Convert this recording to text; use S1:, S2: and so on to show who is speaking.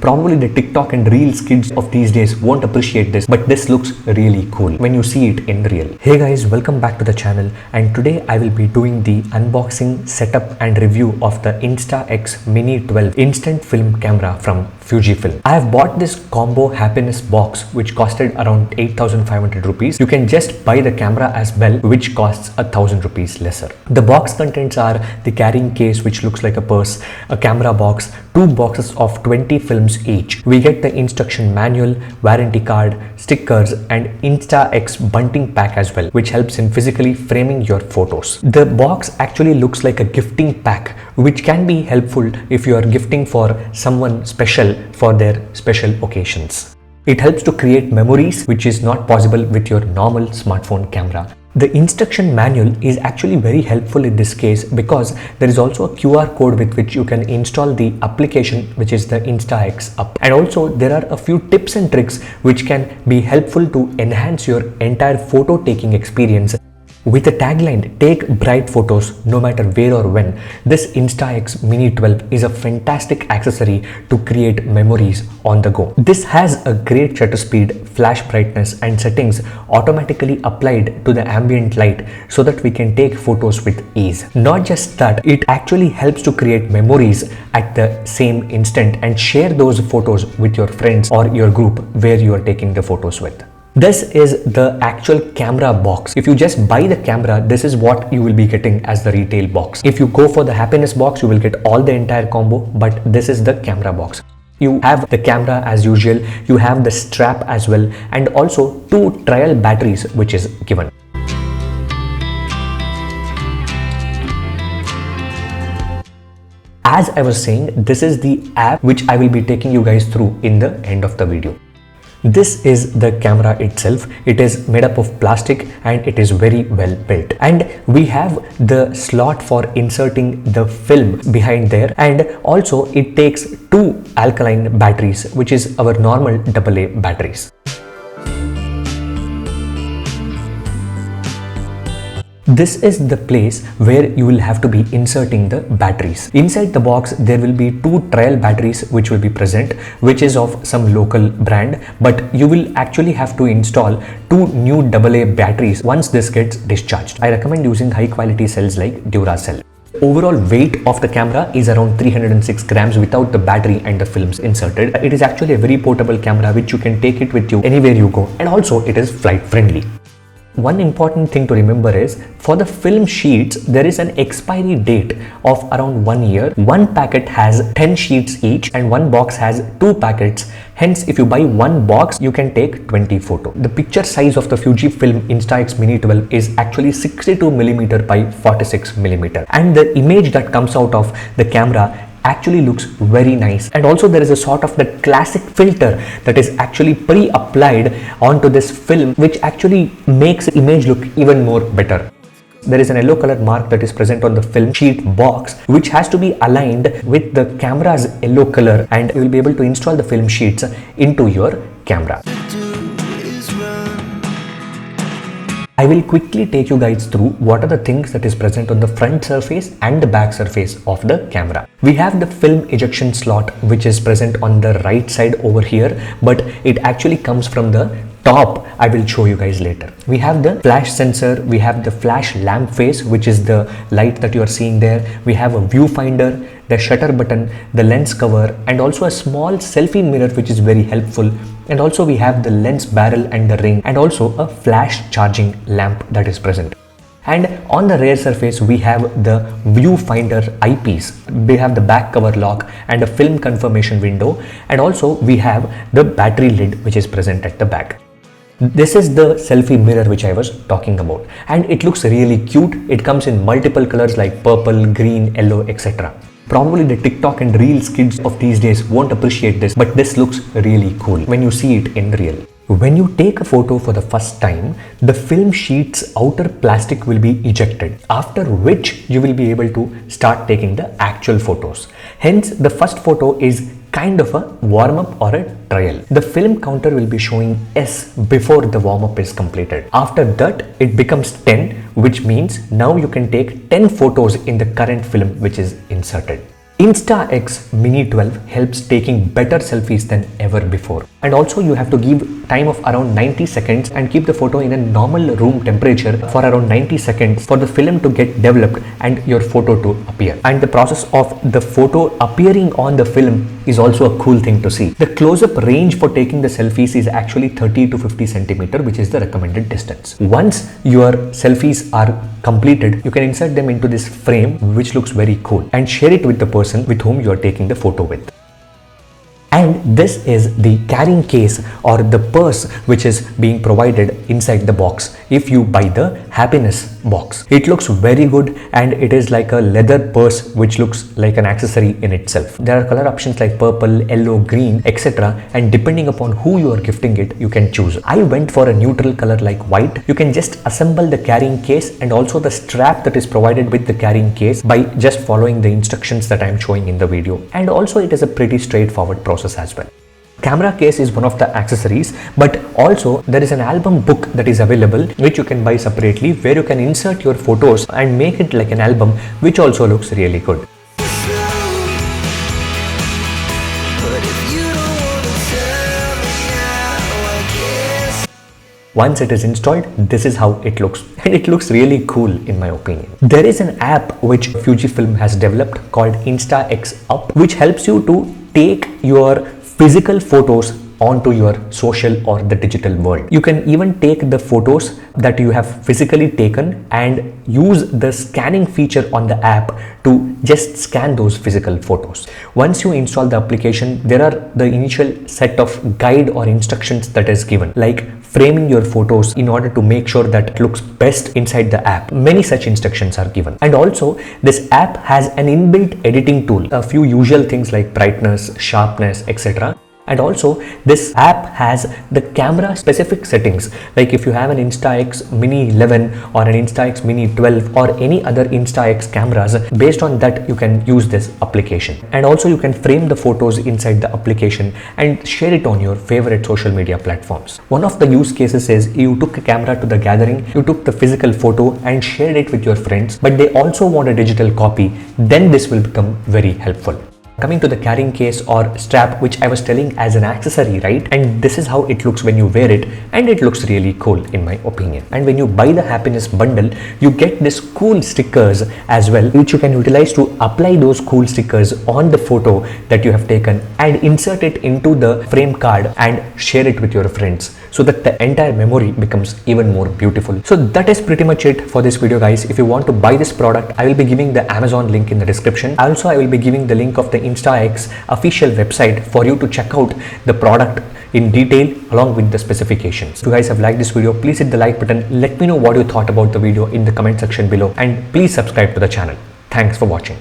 S1: Probably the TikTok and Reels kids of these days won't appreciate this, but this looks really cool when you see it in real. Hey guys, welcome back to the channel, and today I will be doing the unboxing, setup and review of the Instax Mini 12 instant film camera from Fujifilm. I have bought this combo happiness box which costed around 8,500 rupees. You can just buy the camera as well, which costs 1,000 rupees lesser. The box contents are the carrying case which looks like a purse, a camera box, two boxes of 20 films each. We get the instruction manual, warranty card, stickers and Instax bunting pack as well, which helps in physically framing your photos. The box actually looks like a gifting pack, which can be helpful if you are gifting for someone special for their special occasions. It helps to create memories, which is not possible with your normal smartphone camera. The instruction manual is actually very helpful in this case because there is also a QR code with which you can install the application, which is the Instax app. And also there are a few tips and tricks which can be helpful to enhance your entire photo taking experience. With the tagline, "Take bright photos no matter where or when," this Instax Mini 12 is a fantastic accessory to create memories on the go. This has a great shutter speed, flash brightness and settings automatically applied to the ambient light so that we can take photos with ease. Not just that, it actually helps to create memories at the same instant and share those photos with your friends or your group where you are taking the photos with. This is the actual camera box. If you just buy the camera, this is what you will be getting as the retail box. If you go for the happiness box, you will get all the entire combo, but this is the camera box. You have the camera as usual, you have the strap as well, and also two trial batteries which is given. As I was saying, this is the app which I will be taking you guys through in the end of the video. This is the camera itself. It is made up of plastic and it is very well built. And we have the slot for inserting the film behind there, and also it takes two alkaline batteries, which is our normal AA batteries. This is the place where you will have to be inserting the batteries. Inside the box, there will be two trial batteries which will be present, which is of some local brand, but you will actually have to install two new AA batteries once this gets discharged. I recommend using high quality cells like Duracell. Overall weight of the camera is around 306 grams without the battery and the films inserted. It is actually a very portable camera which you can take it with you anywhere you go, and also it is flight friendly. One important thing to remember is, for the film sheets, there is an expiry date of around 1 year. One packet has 10 sheets each and one box has 2 packets. Hence, if you buy one box, you can take 20 photos. The picture size of the Fujifilm Instax Mini 12 is actually 62mm by 46mm. And the image that comes out of the camera actually looks very nice, and also there is a sort of the classic filter that is actually pre-applied onto this film, which actually makes the image look even more better. There is an yellow color mark that is present on the film sheet box, which has to be aligned with the camera's yellow color, and you will be able to install the film sheets into your camera. I will quickly take you guys through what are the things that is present on the front surface and the back surface of the camera. We have the film ejection slot, which is present on the right side over here, but it actually comes from the top. I will show you guys later. We have the flash sensor, we have the flash lamp face, which is the light that you are seeing there. We have a viewfinder, the shutter button, the lens cover, and also a small selfie mirror, which is very helpful. And also we have the lens barrel and the ring, and also a flash charging lamp that is present. And on the rear surface, we have the viewfinder eyepiece. We have the back cover lock and a film confirmation window, and also we have the battery lid which is present at the back. This is the selfie mirror which I was talking about, and it looks really cute. It comes in multiple colors like purple, green, yellow, etc. Probably the TikTok and Reels kids of these days won't appreciate this, but this looks really cool when you see it in real. When you take a photo for the first time, the film sheet's outer plastic will be ejected, after which you will be able to start taking the actual photos. Hence, the first photo is kind of a warm-up or a trial. The film counter will be showing S before the warm-up is completed. After that, it becomes 10, which means now you can take 10 photos in the current film which is inserted. Instax Mini 12 helps taking better selfies than ever before. And also you have to give time of around 90 seconds and keep the photo in a normal room temperature for around 90 seconds for the film to get developed and your photo to appear. And the process of the photo appearing on the film is also a cool thing to see. The close-up range for taking the selfies is actually 30 to 50 centimeter, which is the recommended distance. Once your selfies are completed, you can insert them into this frame, which looks very cool, and share it with the person with whom you are taking the photo with. And this is the carrying case or the purse which is being provided inside the box if you buy the happiness box. It looks very good and it is like a leather purse which looks like an accessory in itself. There are color options like purple, yellow, green, etc. And depending upon who you are gifting it, you can choose. I went for a neutral color like white. You can just assemble the carrying case and also the strap that is provided with the carrying case by just following the instructions that I am showing in the video. And also it is a pretty straightforward process as well. Camera case is one of the accessories, but also there is an album book that is available which you can buy separately, where you can insert your photos and make it like an album, which also looks really good. Once it is installed, this is how it looks, and it looks really cool in my opinion. There is an app which Fujifilm has developed called Instax Up, which helps you to take your physical photos onto your social or the digital world. You can even take the photos that you have physically taken and use the scanning feature on the app to just scan those physical photos. Once you install the application, there are the initial set of guide or instructions that is given, like framing your photos in order to make sure that it looks best inside the app. Many such instructions are given. And also this app has an inbuilt editing tool, a few usual things like brightness, sharpness, etc. And also this app has the camera specific settings, like if you have an Instax Mini 11 or an Instax Mini 12 or any other Instax cameras, based on that you can use this application. And also you can frame the photos inside the application and share it on your favorite social media platforms. One of the use cases is you took a camera to the gathering, you took the physical photo and shared it with your friends, but they also want a digital copy, then this will become very helpful. Coming to the carrying case or strap, which I was telling as an accessory, right? And this is how it looks when you wear it, and it looks really cool in my opinion. And when you buy the happiness bundle, you get this cool stickers as well, which you can utilize to apply those cool stickers on the photo that you have taken and insert it into the frame card and share it with your friends, so that the entire memory becomes even more beautiful. So that is pretty much it for this video, guys. If you want to buy this product, I will be giving the Amazon link in the description. Also, I will be giving the link of the Instax official website for you to check out the product in detail along with the specifications. If you guys have liked this video, please hit the like button. Let me know what you thought about the video in the comment section below, and please subscribe to the channel. Thanks for watching.